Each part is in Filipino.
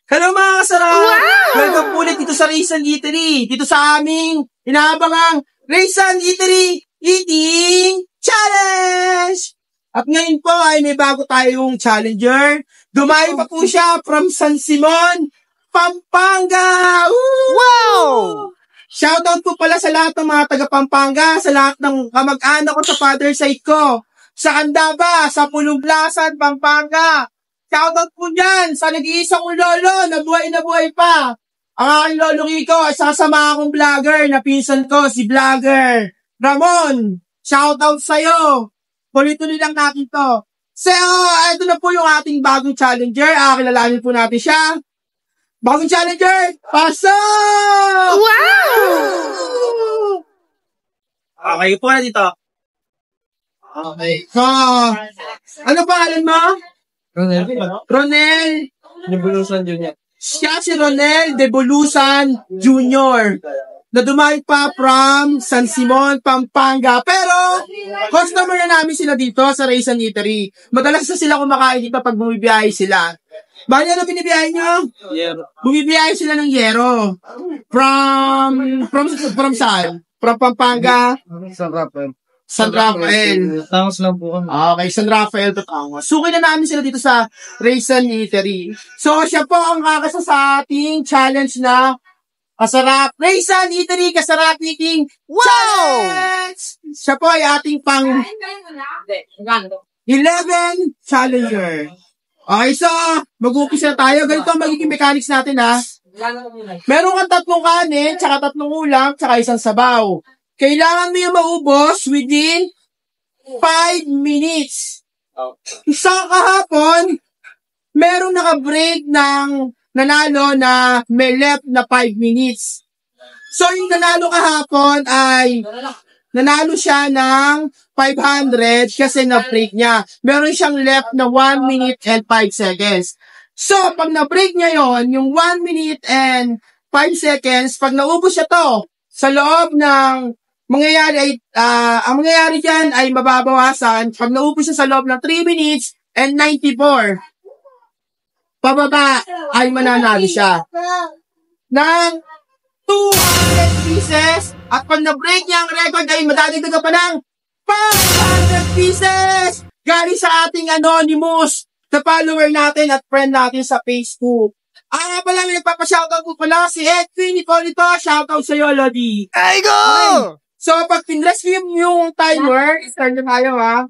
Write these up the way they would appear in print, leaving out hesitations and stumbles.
Hello mga kasarap! Wow! Welcome ulit dito sa Raisan Eatery. Dito sa aming inaabangang Raisan Eatery Eating Challenge! At ngayon po ay may bago tayong challenger. Dumayo pa po siya from San Simon, Pampanga! Woo! Wow! Shoutout po pala sa lahat ng mga taga Pampanga, sa lahat ng kamag-anak ko sa father side ko, sa Candaba, sa Pulublasan, Pampanga. Shoutout po dyan sa nag-iisang lolo na buhay pa. Ang aking lolo Rico ay sasama akong vlogger na pinsan ko, si vlogger Ramon. Shoutout sa'yo. Tuloy-tuloy lang natin to. So, ito na po yung ating bagong challenger. Kilalanin po natin siya. Bagong challenger, pasok! Wow! Okay, po na dito. Okay. So, ano pangalan mo? Ronel Debulusan Junior. Siya si Ronel Debulusan Jr. na dumayo pa from San Simon, Pampanga. Pero, customer na namin sila dito sa Raisan Eatery. Madalas na sila kumakain dito pag bumibiyahe sila. Bali, ano binibiyahe nyo? Yero. Bumibiyahe sila ng yero. From saan? From Pampanga? San Rafael. Tangos lang po. Okay, San Rafael to Tangos. Suki na namin sila dito sa Raisan Eatery. So, siya po ang kakasa sa ating challenge na Kasarap Raisan Eatery Kasarap Eating Challenge! Siya po ay ating pang 11 challenger. Okay, so, mag-umpisa na tayo. Ganito ang magiging mechanics natin, ha? Meron kang 3 kanin, tsaka 3 ulam, tsaka 1 sabaw. Kailangan mo yung maubos within 5 minutes. Isang kahapon, merong naka-break ng nanalo na may left na 5 minutes. So, yung nanalo kahapon ay nanalo siya ng 500 kasi na-break niya. Meron siyang left na 1 minute and 5 seconds. So, pag na-break niya yon, yung 1 minute and 5 seconds, pag naubos siya to, sa loob ng mangyayari ay, ang mangyayari dyan ay mababawasan. Pag naubos siya sa loob ng 3 minutes and 94, pababa ay mananalo siya ng 200 pieces. At pag na-break niya ang record ay madadagdagan pa ng 500 pieces galing sa ating anonymous na follower natin at friend natin sa Facebook. Pala may nagpapashoutout po pala si Edwin Nicolito. Shoutout sa'yo, Lodi. Ay, go! Okay. So, pag pinress yung timer, start na tayo, ha?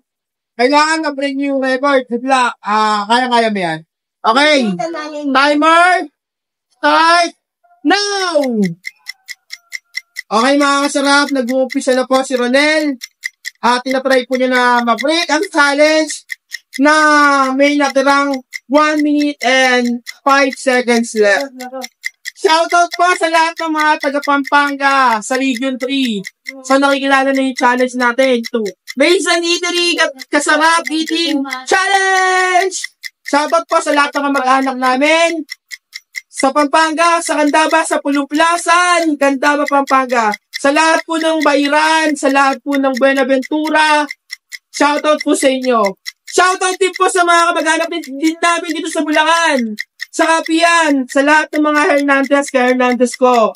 Kailangan na-break niyo yung record. Good luck. Kaya-kaya mo yan. Okay. Timer. Start now! Okay, mga kasarap. Nag-uumpisa na po si Ronel. Tinatry po niya na ma-break ang challenge na may natirang 1 minute and 5 seconds left. Shoutout po sa lahat ng mga taga-Pampanga sa Region 3. So, nakikilala na yung challenge natin. Raisan Eatery Kasarap Eating Challenge! Shoutout po sa lahat ng mag-anak namin sa Pampanga, sa Candaba, sa Pulublasan, Candaba, Pampanga. Sa lahat po ng Bairan, sa lahat po ng Buenaventura, shoutout po sa inyo. Shoutout din po sa mga kamag-anak din namin dito sa Bulacan, sa Kapian, sa lahat ng mga Hernandez ko.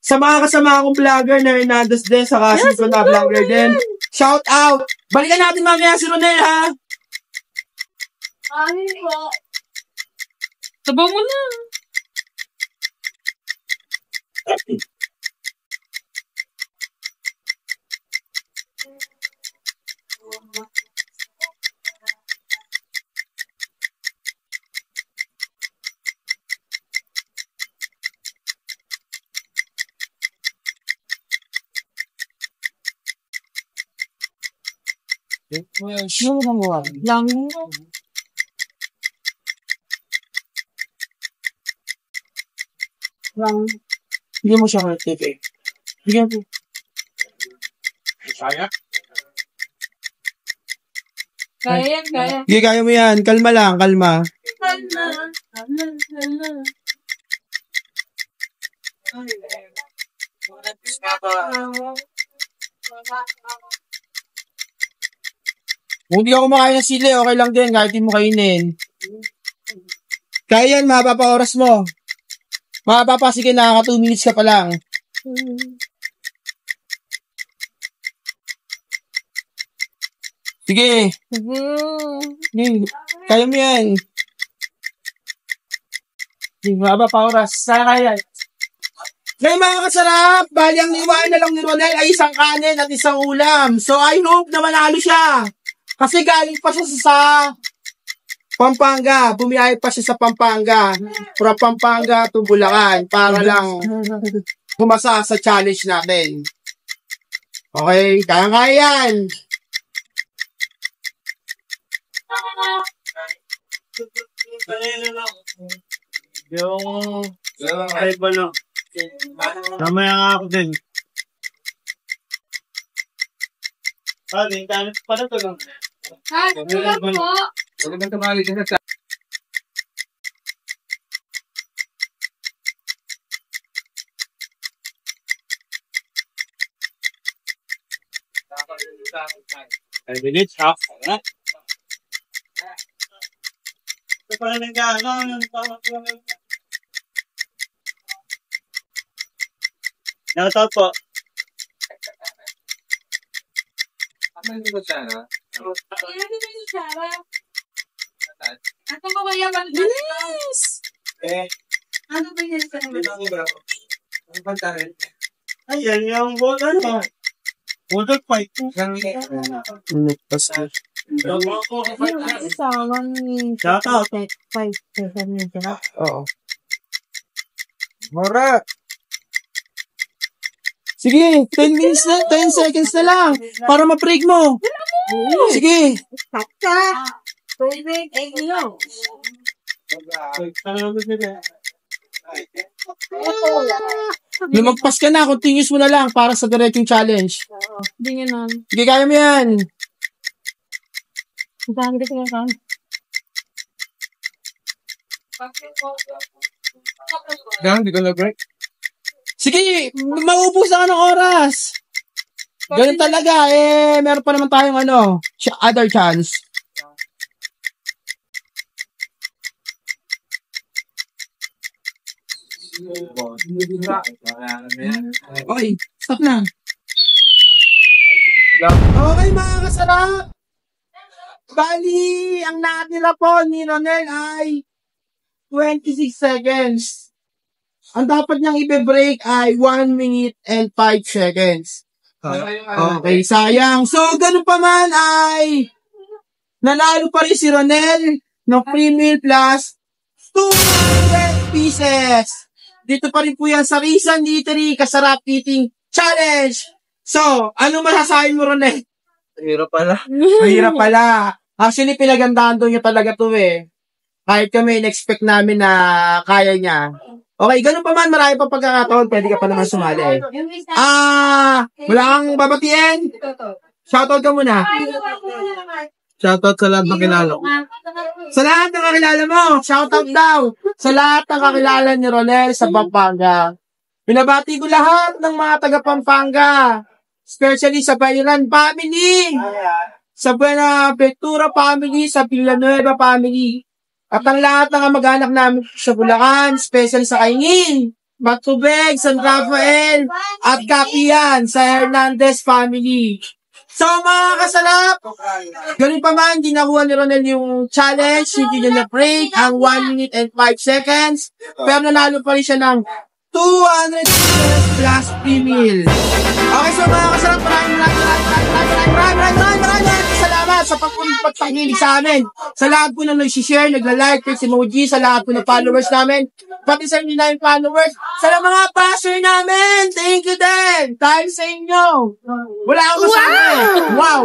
Sa mga kasama akong vlogger na Hernandez din, sa kasin ko na vlogger din. Shoutout! Balikan natin mamaya si Ronel, ha? Ano po? Sabaw mo na. Lang. Hindi mo siya corrective eh. Bigyan po. Kaya yan, kaya. Hindi, kaya mo yan. Kalma lang, kalma. Kung hindi ako kumakain ng sili, okay lang din. Kahit hindi mo kainin. Kaya yan, mahaba pa oras mo. Mahaba pa, sige, nakaka 2 minutes ka pa lang. Sige. Sige. Kaya mo yan. Sige, mahaba pa oras. Kaya. Ngayon mga kasarap, bali ang iwan na lang ni Ronel ay isang kanin at isang ulam. So I hope na manalo siya. Kasi galing pa siya sa Pampanga. Bumiyahe pa siya sa Pampanga. From Pampanga to Bulacan para lang pumasa sa challenge natin. Okay, kaya yan. Yung ay balo. Namaya nga ako din. Yung gamit pala to lang. Sulat po. Huwag na tumali din sa ay minutes half. Ito pala nag-ano. Shoutout po. Ano yung kutsara? Ano yung Sarah? Ano ba kaya bang bilis? Ano ba yan sa Ang pantarin. Ayan yung ano? Water fight. Sama ni Shoutout. 5 na. Oo. Mora. Sige, 10 minutes na, 10 seconds na lang para ma-break mo. Sige. Sakta. Tubig, egg yolk. Lumagpas ka na, continuous mo na lang para sa diretsong challenge. Hindi nga na. Sige, kaya mo yan. Saan dito nga kan? Gang, di ko na-break. Sige, maubos na ka ng oras. Ganun talaga, meron pa naman tayong other chance. Okay, stop na. Okay mga kasarap. Bali, ang natira po ni Ronel ay 26 seconds. Ang dapat niyang i-break ay 1 minute and 5 seconds. Okay, sayang. So, ganun pa man ay nanalo pa rin si Ronel ng free meal plus 200 pieces. Dito pa rin po yan sa Rizal Eatery Kasarap Eating Challenge. So, ano masasabi mo, Ronel? Hirap pala. Mahirap pala. Actually, pinagandaan doon niya talaga to Kahit kami, in-expect namin na kaya niya. Okay, ganun pa man, marami pa pagkakataon, pwede ka pa naman sumali. Wala kang babatiin? Shoutout ka muna. Shoutout sa lahat ng kilala ko. Sa lahat ng kakilala mo, shoutout daw. Sa lahat ng kakilala ni Ronel sa Pampanga. Pinabati ko lahat ng mga taga Pampanga. Especially sa Bayaran family. Sa Buenaventura family, sa Villanueva family. At ang lahat ng mag-anak namin sa Bulacan, special sa Kaingin, Matubeg, San Rafael, at Kapian sa Hernandez family. So mga kasalap, ganun pa man, di nakuha ni Ronel yung challenge, hindi niya na-break ang 1 minute and 5 seconds, pero nanalo pa rin siya ng 200 pesos plus free meal. Okay, so mga kasalap, maraming salamat sa pagpapakilig sa amin. Sa lahat po na nag-share, nagla-like, text emoji, sa lahat po na followers namin, pati sa hindi namin followers, sa mga passer namin, thank you din, dahil sa inyo. Wala akong masama Wow!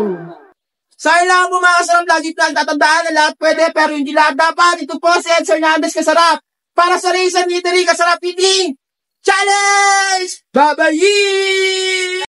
Sa ilang po mga kasarap, lagi tatandaan na lahat pwede, pero hindi lahat dapat. Ito po si Ed Hernandez Kasarap, para sa Rizal Eatery Kasarap Eating Challenge! Bye-bye!